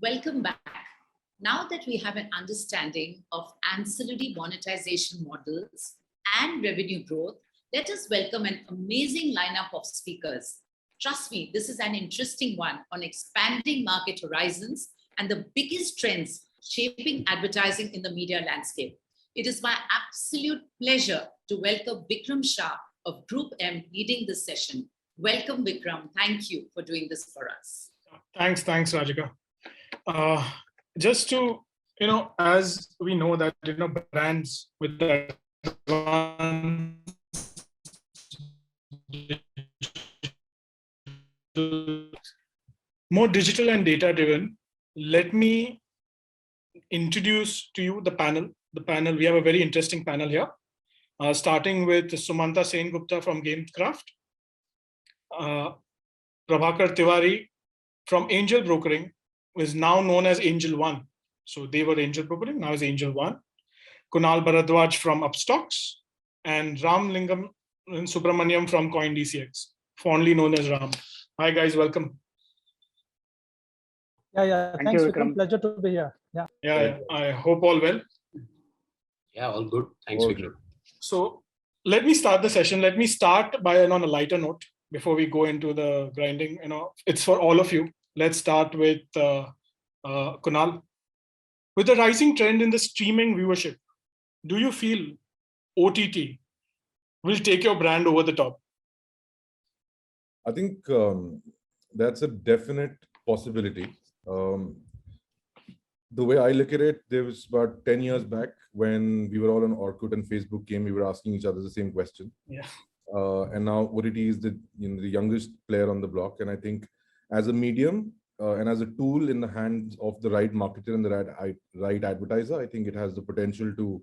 Welcome back. Now that we have an understanding of ancillary monetization models and revenue growth, let us welcome an amazing lineup of speakers. Trust me, this is an interesting one on expanding market horizons and the biggest trends shaping advertising in the media landscape. It is my absolute pleasure to welcome Vikram Shah of Group M leading this session. Welcome, Vikram. Thank you for doing this for us. Thanks, Rajika. Just to, as we know that, brands with that more digital and data driven, let me introduce to you the panel. We have a very interesting panel here, starting with Sumanta Sengupta from Gamecraft, Prabhakar Tiwari from Angel Brokering, who is now known as Angel One. So they were Angel Brokering, now is Angel One. Kunal Bharadwaj from Upstocks, and Ram Lingam Subramaniam from CoinDCX, fondly known as Ram. Hi guys, welcome. Yeah. Thanks, Vikram. Pleasure to be here. Yeah. I hope all well. Yeah, all good. Thanks, Vikram. So let me start the session. Let me start by on a lighter note before we go into the grinding. It's for all of you. Let's start with Kunal. With the rising trend in the streaming viewership, do you feel OTT will take your brand over the top? I think that's a definite possibility. The way I look at it, there was about 10 years back when we were all on Orkut and Facebook came, we were asking each other the same question. Yeah. And now OTT is the youngest player on the block. And I think as a medium and as a tool in the hands of the right marketer and the right advertiser, I think it has the potential to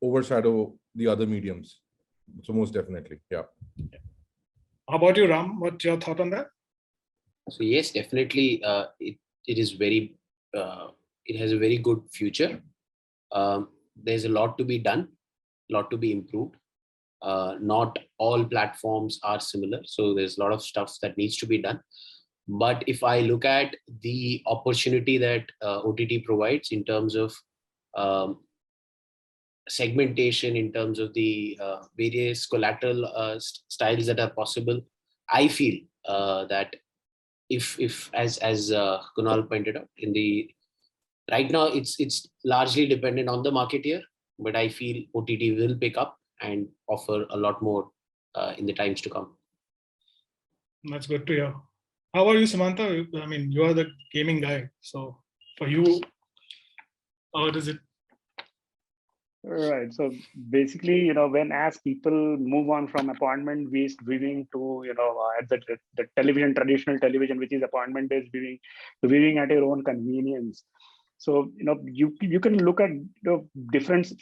overshadow the other mediums. So most definitely, yeah. How about you, Ram? What's your thought on that? So yes, definitely, it is very. It has a very good future. There's a lot to be done, a lot to be improved. Not all platforms are similar, so there's a lot of stuff that needs to be done. But if I look at the opportunity that OTT provides in terms of segmentation, in terms of the various collateral styles that are possible, I feel that if as Kunal pointed out, right now it's largely dependent on the marketeer, but I feel OTT will pick up and offer a lot more in the times to come. That's good to hear. How are you, Samantha? I mean, you are the gaming guy, so for you, how does it? Right. So basically, when as people move on from appointment-based viewing to, at the television, traditional television, which is appointment-based viewing, to viewing at your own convenience. So, you can look at different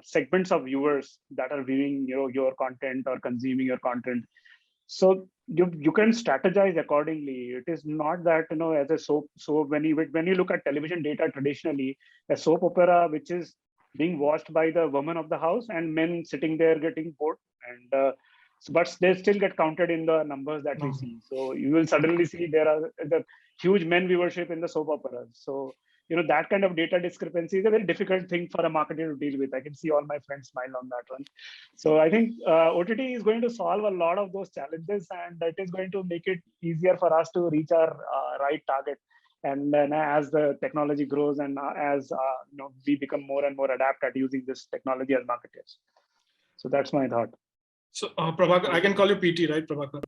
segments of viewers that are viewing, your content or consuming your content. So you can strategize accordingly. It is not that, as a soap. So when you look at television data traditionally, a soap opera, which is being watched by the women of the house and men sitting there getting bored, and but they still get counted in the numbers that we see. So you will suddenly see there are the huge men viewership in the soap operas. So that kind of data discrepancy is a very difficult thing for a marketer to deal with. I can see all my friends smile on that one. So I think OTT is going to solve a lot of those challenges, and it is going to make it easier for us to reach our right target. And then as the technology grows and as we become more and more adept at using this technology as marketers. So that's my thought. So Prabhakar, I can call you PT, right, Prabhakar?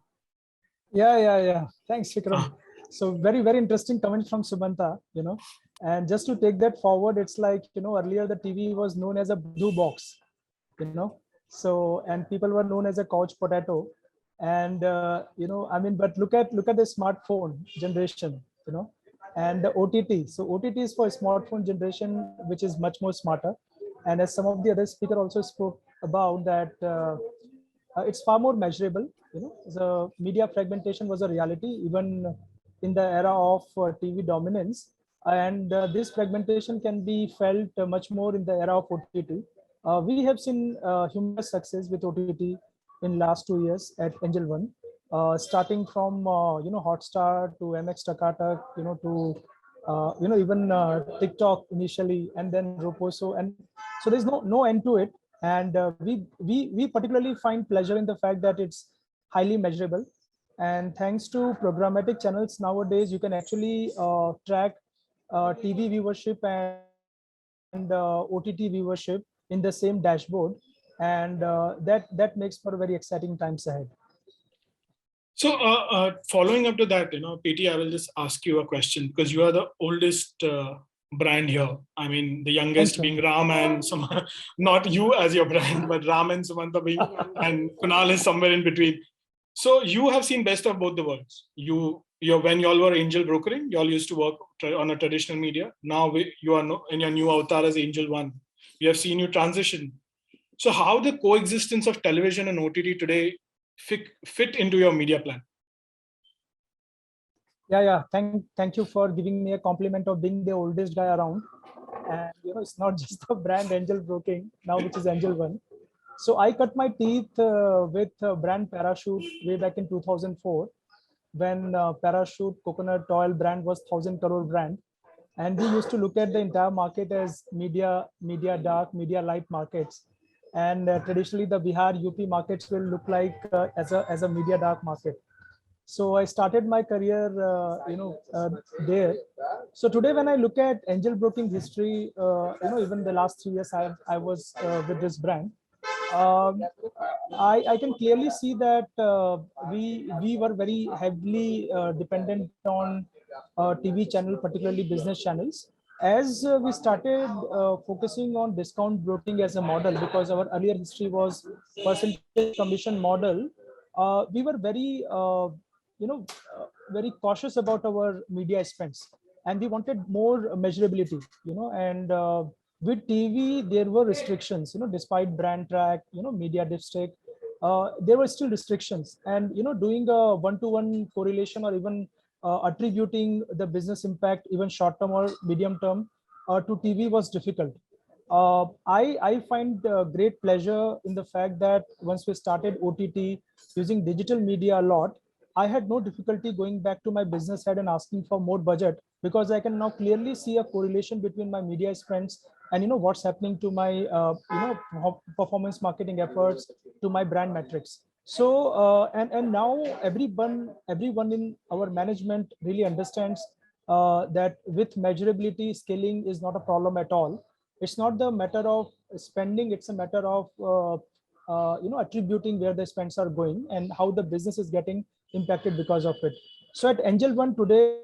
Yeah. Thanks, Vikram. So very, very interesting comment from Sumanta, and just to take that forward, it's like, earlier the TV was known as a blue box, so, and people were known as a couch potato. And, but look at the smartphone generation, and the OTT. So OTT is for smartphone generation, which is much more smarter. And as some of the other speaker also spoke about that, it's far more measurable. The media fragmentation was a reality even in the era of TV dominance, and this fragmentation can be felt much more in the era of OTT. We have seen humongous success with OTT in last 2 years at Angel One, starting from Hotstar to MX Takatak, to even TikTok initially, and then Roposo, and so there's no end to it. And we particularly find pleasure in the fact that it's highly measurable. And thanks to programmatic channels nowadays, you can actually track TV viewership and OTT viewership in the same dashboard, and that makes for very exciting times ahead. So following up to that, PT, I will just ask you a question because you are the oldest brand here. I mean, the youngest Thank you. being Ram and not you as your brand, but Ram and Sumanta being, and Kunal is somewhere in between. So you have seen best of both the worlds. When y'all were angel brokering, y'all used to work on a traditional media. Now you are in your new avatar as Angel One. We have seen you transition. So how the coexistence of television and OTT today fit into your media plan? Yeah. Thank you for giving me a compliment of being the oldest guy around. And it's not just the brand Angel Broking now, which is Angel One. So I cut my teeth with brand Parachute way back in 2004, when Parachute coconut oil brand was 1,000 crore brand, and we used to look at the entire market as media dark, media light markets. And traditionally, the Bihar, UP markets will look like as a media dark market. So I started my career, there. So today, when I look at angel broking history, even the last 3 years I was with this brand, I can clearly see that we were very heavily dependent on TV channel, particularly business channels. As we started focusing on discount broking as a model, because our earlier history was percentage commission model, we were very very cautious about our media spends, and we wanted more measurability. And with TV, there were restrictions. Despite brand track, media dipstick, there were still restrictions, and doing a one-to-one correlation, or even attributing the business impact, even short-term or medium-term, to TV was difficult. I find great pleasure in the fact that once we started OTT using digital media a lot, I had no difficulty going back to my business head and asking for more budget, because I can now clearly see a correlation between my media spends and what's happening to my performance marketing efforts, to my brand metrics. So and now everyone in our management really understands that with measurability, scaling is not a problem at all. It's not the matter of spending, it's a matter of attributing where the spends are going and how the business is getting impacted because of it. So at Angel One today,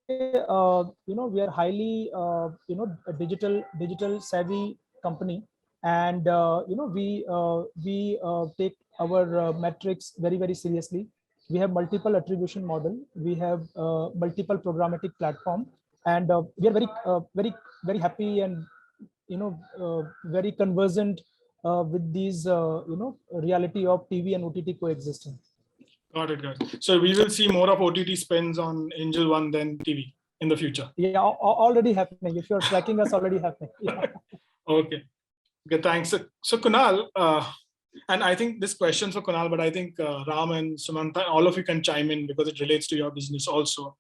we are highly a digital savvy company, and we take our metrics very very seriously. We have multiple attribution model, we have multiple programmatic platform, and we are very happy and very conversant with these reality of TV and OTT coexisting. Got it, guys. So we will see more of OTT spends on Angel One than TV in the future. Yeah, already happening. If you're tracking us, already happening. Yeah. Okay, thanks. So Kunal, and I think this question's for Kunal, but I think Ram and Sumanta, all of you can chime in because it relates to your business also.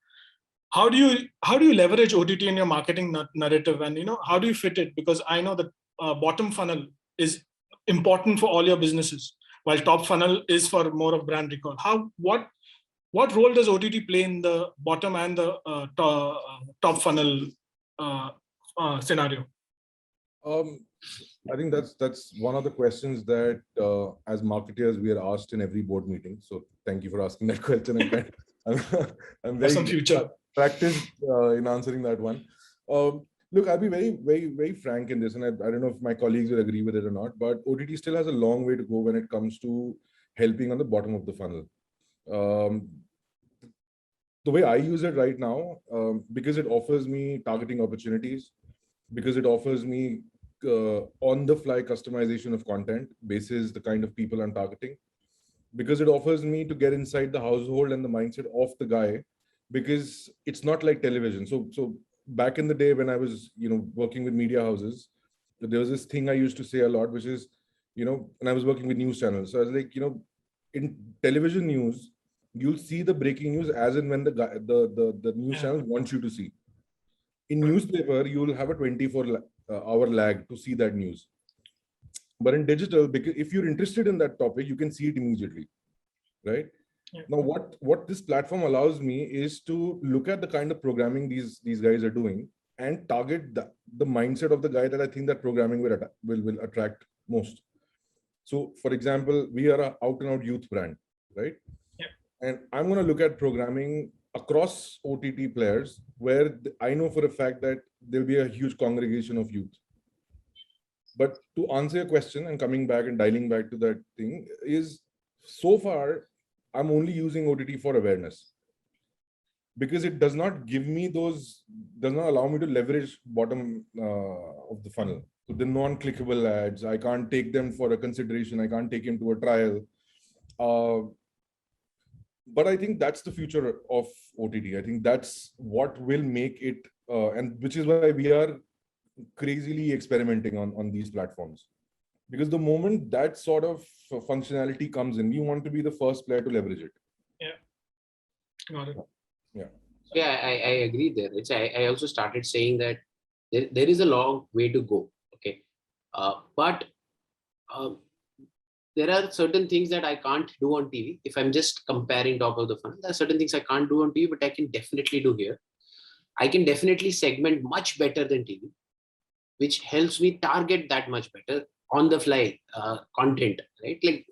How do you leverage OTT in your marketing narrative, and how do you fit it? Because I know that bottom funnel is important for all your businesses, while top funnel is for more of brand recall. What role does OTT play in the bottom and the top funnel scenario? I think that's one of the questions that as marketers we are asked in every board meeting. So thank you for asking that question. I'm very some future practiced in answering that one. Look, I'll be very frank in this, and I don't know if my colleagues will agree with it or not, but OTT still has a long way to go when it comes to helping on the bottom of the funnel. The way I use it right now, because it offers me targeting opportunities, because it offers me on-the-fly customization of content basis the kind of people I'm targeting, because it offers me to get inside the household and the mindset of the guy, because it's not like television. So back in the day when I was working with media houses, there was this thing I used to say a lot, which is and I was working with news channels. So I was like, in television news, you'll see the breaking news as and when the news Yeah. channel wants you to see. In newspaper, you will have a 24-hour lag to see that news. But in digital, because if you're interested in that topic, you can see it immediately, right? Yeah. Now, what this platform allows me is to look at the kind of programming these guys are doing and target the mindset of the guy that I think that programming will attract most. So, for example, we are an out-and-out youth brand, right? Yeah. And I'm going to look at programming across OTT players where I know for a fact that there'll be a huge congregation of youth. But to answer your question and coming back and dialing back to that thing is, so far, I'm only using OTT for awareness because it does not give me does not allow me to leverage bottom of the funnel. So the non-clickable ads, I can't take them for a consideration. I can't take him to a trial. But I think that's the future of OTT. I think that's what will make it, and which is why we are crazily experimenting on these platforms. Because the moment that sort of functionality comes in, we want to be the first player to leverage it. Got it. Yeah, I agree there. I also started saying that there is a long way to go. Okay. But there are certain things that I can't do on TV. If I'm just comparing top of the funnel, there are certain things I can't do on TV, but I can definitely do here. I can definitely segment much better than TV, which helps me target that much better on the fly content, right? Like,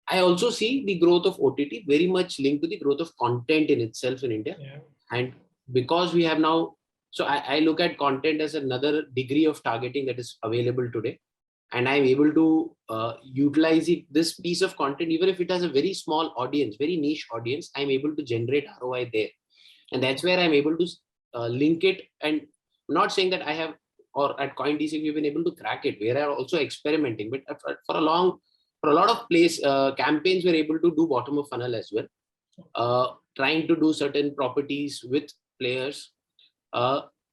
I also see the growth of OTT very much linked to the growth of content in itself in India. Yeah. And because we have now, so I look at content as another degree of targeting that is available today. And I'm able to utilize this piece of content, even if it has a very small audience, very niche audience, I'm able to generate ROI there. And that's where I'm able to link it. And I'm not saying that I have, or at CoinDC, we've been able to crack it. We are also experimenting, but for a lot of campaigns, we're able to do bottom of funnel as well, trying to do certain properties with players.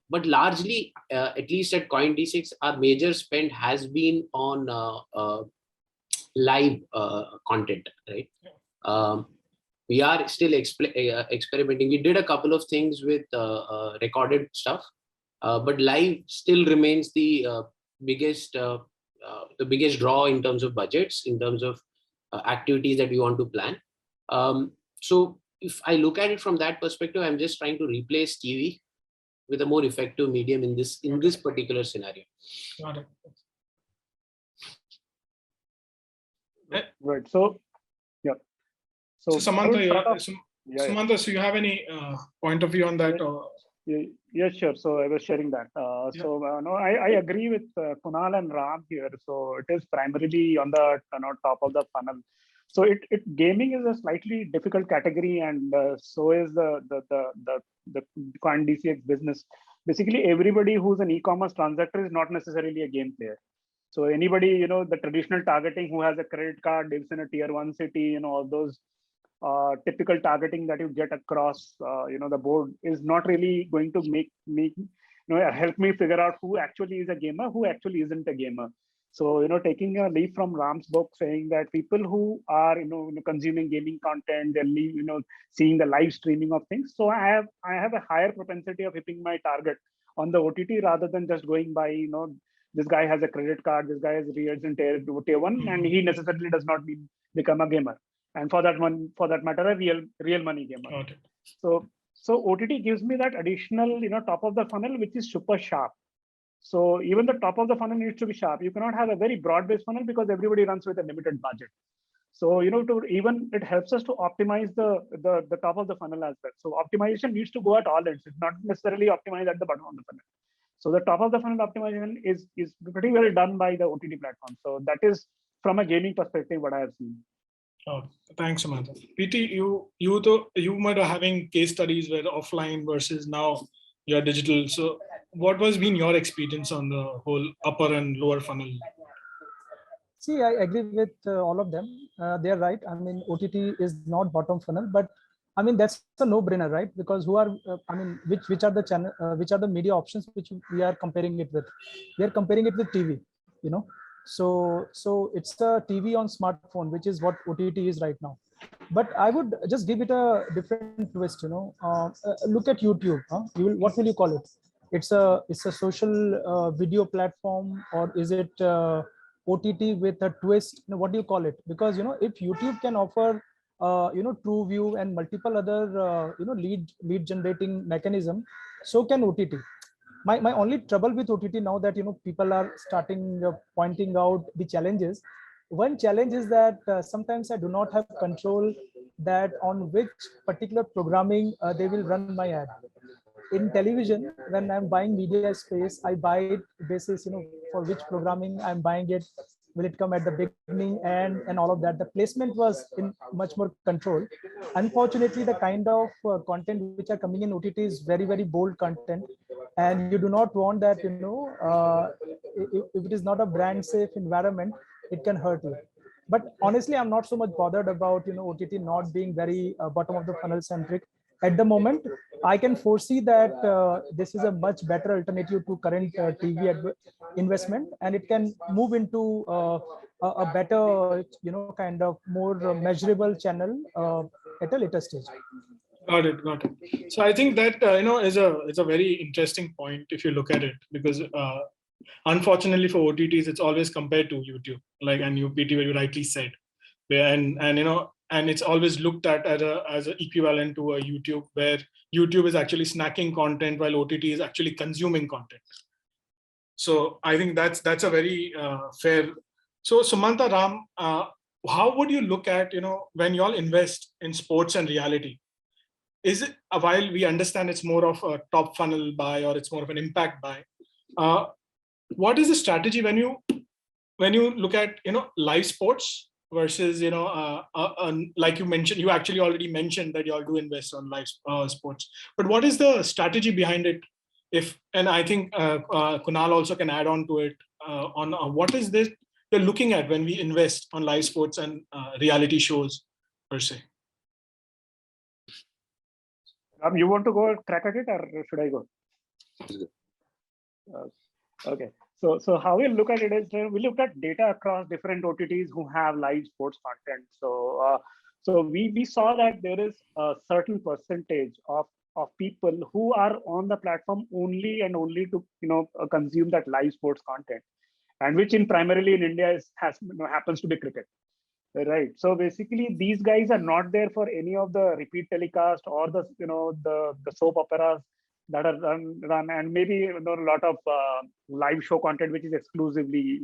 But largely, at least at CoinD6, our major spend has been on live content, right? We are still experimenting. We did a couple of things with recorded stuff, but live still remains the biggest draw in terms of budgets, in terms of activities that we want to plan. So if I look at it from that perspective, I'm just trying to replace TV with a more effective medium in this particular scenario. Got it. Right. So, yeah. So Samantha, Yeah. Samantha, so you have any point of view on that? Or? Yeah, sure. So I was sharing that. So no, I agree with Kunal and Ram here. So it is primarily on the top of the funnel. So gaming is a slightly difficult category, and so is the CoinDCX business. Basically, everybody who's an e-commerce transactor is not necessarily a game player. So anybody, the traditional targeting who has a credit card, lives in a tier 1 city, all those typical targeting that you get across, the board is not really going to help me figure out who actually is a gamer, who actually isn't a gamer. So, taking a leaf from Ram's book, saying that people who are, consuming gaming content, they're, seeing the live streaming of things. So I have a higher propensity of hitting my target on the OTT rather than just going by, this guy has a credit card, this guy has reads in tier 1, and he necessarily does not become a gamer. And for that matter, a real money gamer. Okay. So OTT gives me that additional, top of the funnel, which is super sharp. So even the top of the funnel needs to be sharp. You cannot have a very broad-based funnel because everybody runs with a limited budget. So it helps us to optimize the top of the funnel as well. So optimization needs to go at all ends. It's not necessarily optimized at the bottom of the funnel. So the top of the funnel optimization is pretty well done by the OTT platform. So that is from a gaming perspective what I have seen. Oh, thanks, Samantha. PT, you might be having case studies where offline versus now you're digital. So what was been your experience on the whole upper and lower funnel? See, I agree with all of them. They're right. I mean, OTT is not bottom funnel, but I mean, that's a no-brainer, right? Because which are the channel, which are the media options which we are comparing it with? We are comparing it with TV, So it's the TV on smartphone, which is what OTT is right now. But I would just give it a different twist. Look at YouTube. What will you call it? It's a social video platform, or is it OTT with a twist? What do you call it? Because if YouTube can offer true view and multiple other lead generating mechanism, so can OTT. My only trouble with OTT now that people are starting pointing out the challenges. One challenge is that sometimes I do not have control that on which particular programming they will run my ad. In television, when I'm buying media space, I buy it basis for which programming I'm buying it. Will it come at the beginning and all of that? The placement was in much more control. Unfortunately, the kind of content which are coming in OTT is very bold content, and you do not want that. If it is not a brand safe environment, it can hurt you. But honestly, I'm not so much bothered about OTT not being very bottom of the funnel centric at the moment. I can foresee that this is a much better alternative to current TV investment, and it can move into a better, kind of more measurable channel at a later stage. Got it. Got it. So I think that is a very interesting point if you look at it, because unfortunately for OTTs, it's always compared to YouTube, like and UPT, where you rightly said, and it's always looked at as an equivalent to a YouTube, where YouTube is actually snacking content while OTT is actually consuming content. So I think that's a very fair. So Sumanta, Ram, how would you look at when you all invest in sports and reality? Is it, while we understand it's more of a top funnel buy or it's more of an impact buy, what is the strategy when you look at live sports versus like you mentioned, you actually already mentioned that you all do invest on live sports, but what is the strategy behind it? And I think Kunal also can add on to it on what is this you're looking at when we invest on live sports and reality shows per se. You want to go crack at it, or should I go? Okay. So how we look at it is we look at data across different OTTs who have live sports content. So we saw that there is a certain percentage of people who are on the platform only and only to consume that live sports content, and which primarily in India happens to be cricket. Right. So basically, these guys are not there for any of the repeat telecast or the soap operas that are run, and maybe a lot of live show content which is exclusively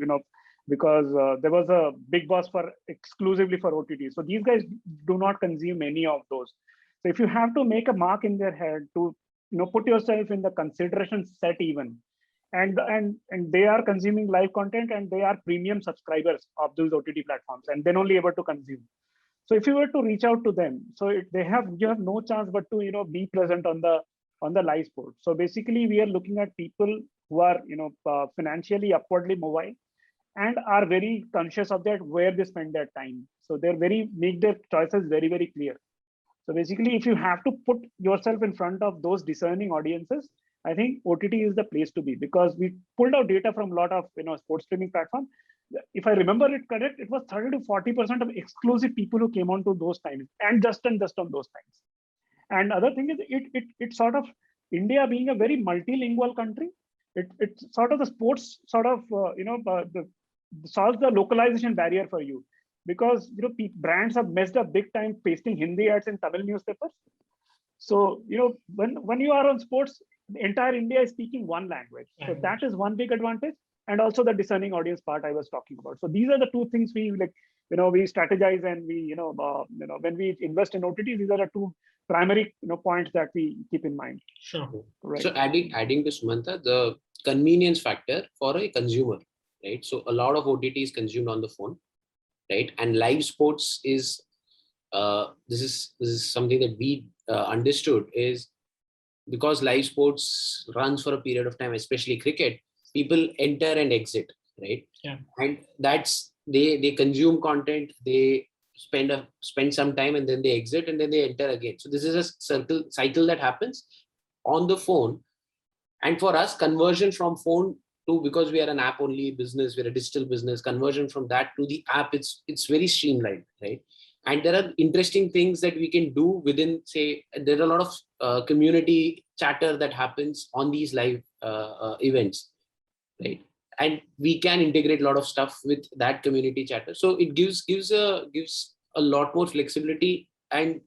because there was a Big Boss exclusively for OTT. So these guys do not consume any of those. So if you have to make a mark in their head to put yourself in the consideration set even, and they are consuming live content and they are premium subscribers of those OTT platforms, and then only able to consume. So if you were to reach out to them, so you have no chance but to be present on the live sport. So basically, we are looking at people who are financially upwardly mobile and are very conscious of that where they spend their time. So they're make their choices very clear. So basically, if you have to put yourself in front of those discerning audiences, I think OTT is the place to be, because we pulled out data from a lot of sports streaming platforms. If I remember it correct, it was 30 to 40% of exclusive people who came onto those times, and just on those times. And other thing is, it sort of, India being a very multilingual country, it sort of the sports sort of solves the localization barrier for you, because brands have messed up big time pasting Hindi ads in Tamil newspapers. So when you are on sports, the entire India is speaking one language. So that is one big advantage, and also the discerning audience part I was talking about. So these are the two things we we strategize, and we when we invest in OTT, these are the two primary points that we keep in mind. Sure. Right. So adding to Sumanta, the convenience factor for a consumer, right? So a lot of OTT is consumed on the phone, right? And live sports is this is something that we understood is because live sports runs for a period of time, especially cricket, people enter and exit, right? Yeah. And that's they consume content, they spend some time, and then they exit, and then they enter again. So this is a cycle that happens on the phone. And for us, conversion from phone to, because we are an app only business, we're a digital business, conversion from that to the app, it's very streamlined, right? And there are interesting things that we can do within, say, there are a lot of community chatter that happens on these live events, right? And we can integrate a lot of stuff with that community chatter. So it gives a lot more flexibility, and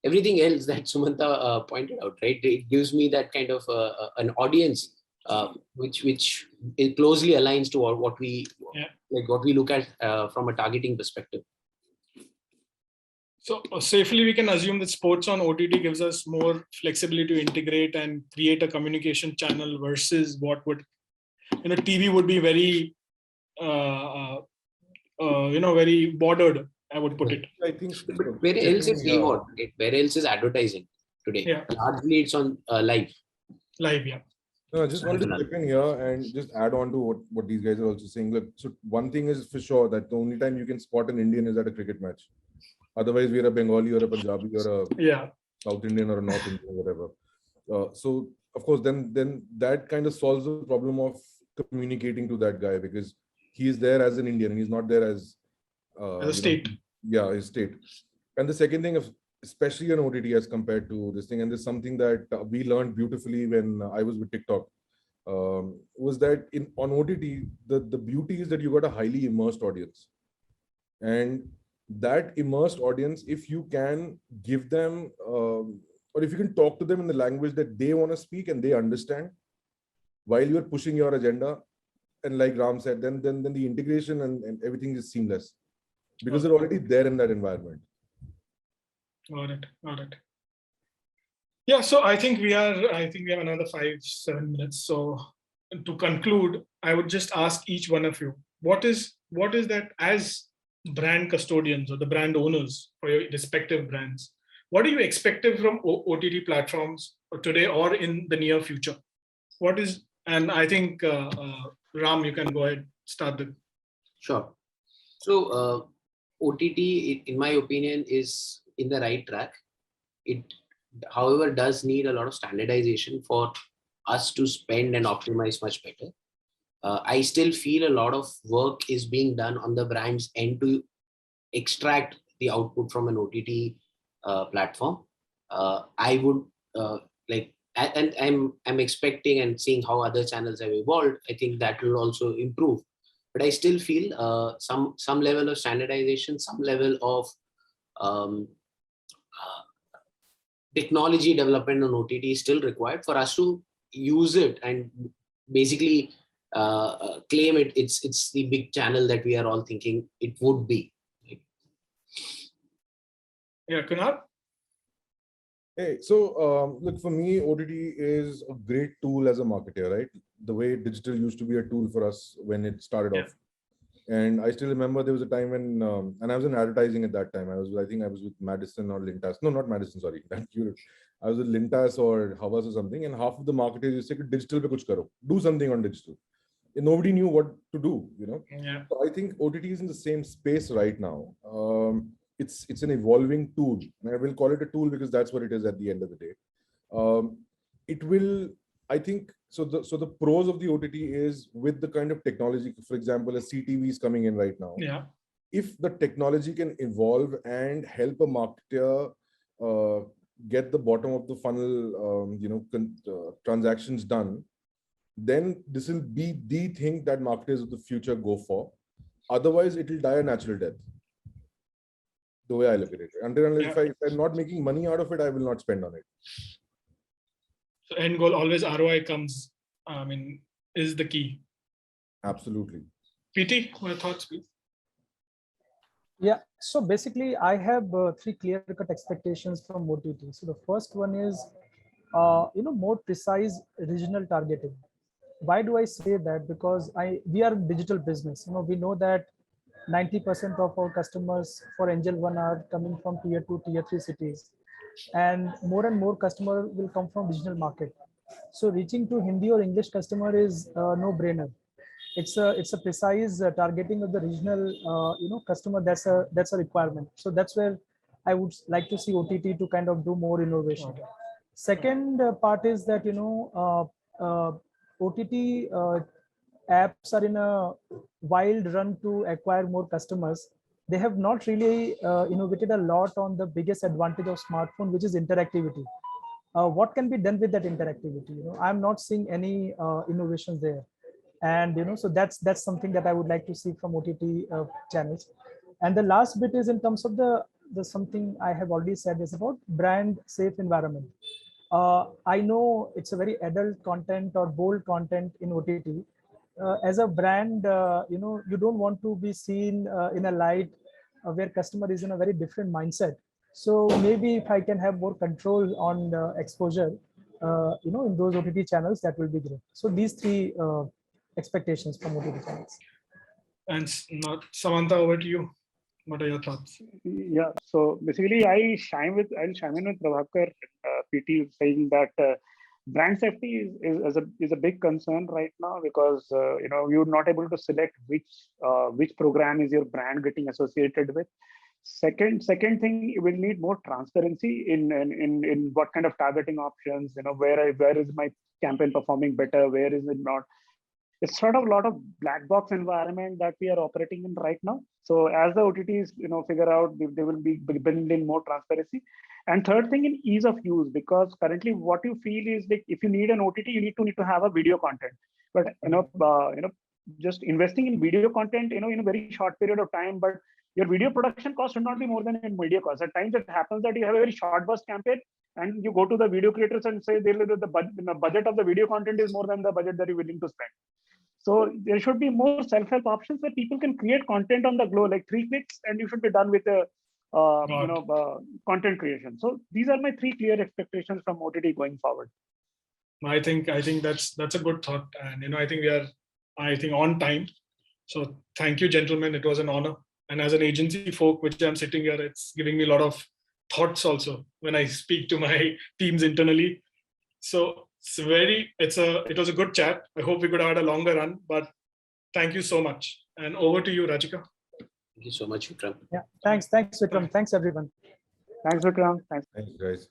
everything else that Sumanta pointed out, right? It gives me that kind of an audience which it closely aligns to what we what we look at from a targeting perspective. So safely we can assume that sports on OTT gives us more flexibility to integrate and create a communication channel versus what would, TV would be very, very bordered, I would put it. I think. But where else is what? Where else is advertising today? Yeah. Largely it's on live. Live, yeah. No, I just wanted to chip in here and just add on to what these guys are also saying. Look, so one thing is for sure that the only time you can spot an Indian is at a cricket match. Otherwise, we're a Bengali or a Punjabi or a South Indian or a North Indian or whatever. So, of course, then that kind of solves the problem of communicating to that guy, because he is there as an Indian and he's not there as a state. His state. And the second thing, especially on OTT as compared to this thing, and this is something that we learned beautifully when I was with TikTok, was that on OTT, the beauty is that you got a highly immersed audience. And that immersed audience, if you can give them, or if you can talk to them in the language that they want to speak and they understand, while you're pushing your agenda, and like Ram said, then the integration and everything is seamless, because they're already there in that environment. Got it. Yeah, so I think we have another 5-7 minutes. So to conclude, I would just ask each one of you, what is that, as brand custodians or the brand owners for your respective brands, what are you expecting from OTT platforms today or in the near future? And I think Ram, you can go ahead, start the. Sure. So OTT, in my opinion, is in the right track. It, however, does need a lot of standardization for us to spend and optimize much better. I still feel a lot of work is being done on the brand's end to extract the output from an OTT platform. I would and I'm expecting and seeing how other channels have evolved. I think that will also improve. But I still feel some level of standardization, some level of technology development on OTT is still required for us to use it and basically claim it's the big channel that we are all thinking it would be. Yeah, Kunal? Hey, so look, for me, OTT is a great tool as a marketer, right? The way digital used to be a tool for us when it started off. And I still remember there was a time when, and I was in advertising at that time. I think I was with Madison or Lintas. No, not Madison, sorry. I was with Lintas or Havas or something. And half of the marketers used to say, digital pe kuch karo. Do something on digital. And nobody knew what to do, Yeah. So I think OTT is in the same space right now. It's an evolving tool, and I will call it a tool because that's what it is at the end of the day. It will, I think, so the pros of the OTT is with the kind of technology, for example, a CTV is coming in right now. Yeah. If the technology can evolve and help a marketer get the bottom of the funnel, transactions done, then this will be the thing that marketers of the future go for. Otherwise, it will die a natural death. The way I look at it. If I'm not making money out of it, I will not spend on it. So end goal, always ROI comes, is the key. Absolutely. PT, what are your thoughts, please? Yeah, so basically I have 3 clear-cut expectations from OTT. So the first one is, more precise regional targeting. Why do I say that? Because we are in digital business. We know that 90% of our customers for Angel One are coming from tier 2, tier 3 cities, and more customers will come from regional market. So reaching to Hindi or English customer is no brainer. It's a precise targeting of the regional customer. That's a requirement. So that's where I would like to see OTT to kind of do more innovation. Okay. Second part is that OTT apps are in a wild run to acquire more customers, they have not really innovated a lot on the biggest advantage of smartphone, which is interactivity. What can be done with that interactivity? I'm not seeing any innovations there. And so that's something that I would like to see from OTT channels. And the last bit is in terms of the something I have already said is about brand safe environment. I know it's a very adult content or bold content in OTT. As a brand, you don't want to be seen in a light where customer is in a very different mindset. So maybe if I can have more control on exposure, in those OTT channels, that will be great. So these three expectations from OTT channels. And Samantha, over to you. What are your thoughts? Yeah, so basically I'll chime in with Prabhakar, PT, saying that brand safety is a big concern right now, because you're not able to select which program is your brand getting associated with. Second thing, you will need more transparency in what kind of targeting options, where is my campaign performing better, where is it not. It's sort of a lot of black box environment that we are operating in right now. So as the OTTs, figure out, they will be building in more transparency. And third thing, in ease of use, because currently what you feel is like, if you need an OTT, you need to have a video content. But just investing in video content, in a very short period of time, but your video production cost should not be more than in media cost. At times it happens that you have a very short burst campaign, and you go to the video creators and say the budget of the video content is more than the budget that you're willing to spend. So there should be more self-help options where people can create content on the go, like 3 clicks, and you should be done with the content creation. So these are my 3 clear expectations from OTT going forward. I think that's a good thought, and I think we are on time. So thank you, gentlemen. It was an honor. And as an agency folk, which I'm sitting here, it's giving me a lot of thoughts also when I speak to my teams internally. So it was a good chat. I hope we could have had a longer run, but thank you so much. And over to you, Rachika. Thank you so much, Vikram. Yeah, thanks, Vikram. Thanks, everyone. Thanks, Vikram. Thanks. Thanks, guys.